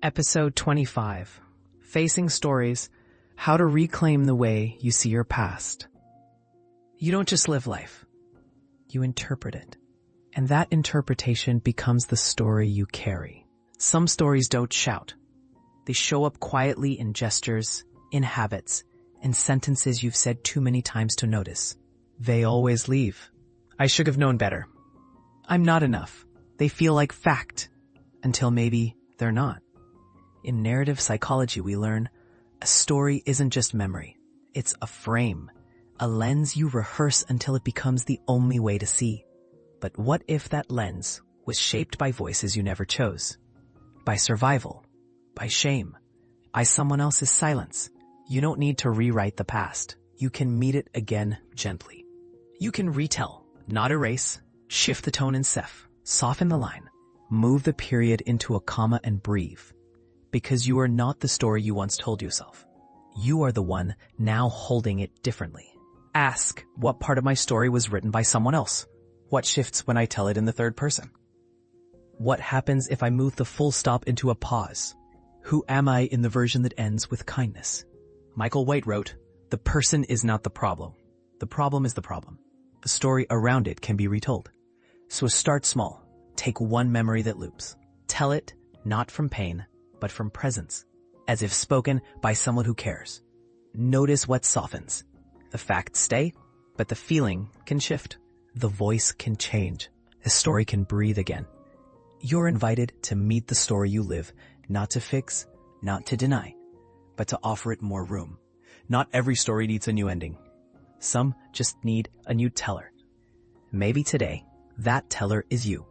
Episode 25, Facing Stories, How to Reclaim the Way You See Your Past. You don't just live life, you interpret it. And that interpretation becomes the story you carry. Some stories don't shout. They show up quietly in gestures, in habits, in sentences you've said too many times to notice. They always leave. I should have known better. I'm not enough. They feel like fact, until maybe they're not. In narrative psychology, we learn a story isn't just memory. It's a frame, a lens you rehearse until it becomes the only way to see. But what if that lens was shaped by voices you never chose? By survival, by shame, by someone else's silence. You don't need to rewrite the past. You can meet it again gently. You can retell, not erase, shift the tone in Seth, soften the line, move the period into a comma and breathe. Because you are not the story you once told yourself. You are the one now holding it differently. Ask, what part of my story was written by someone else? What shifts when I tell it in the third person? What happens if I move the full stop into a pause? Who am I in the version that ends with kindness? Michael White wrote, "The person is not the problem. The problem is the problem. The story around it can be retold." So start small. Take one memory that loops. Tell it not from pain, but from presence, as if spoken by someone who cares. Notice what softens. The facts stay, but the feeling can shift. The voice can change. The story can breathe again. You're invited to meet the story you live, not to fix, not to deny, but to offer it more room. Not every story needs a new ending. Some just need a new teller. Maybe today, that teller is you.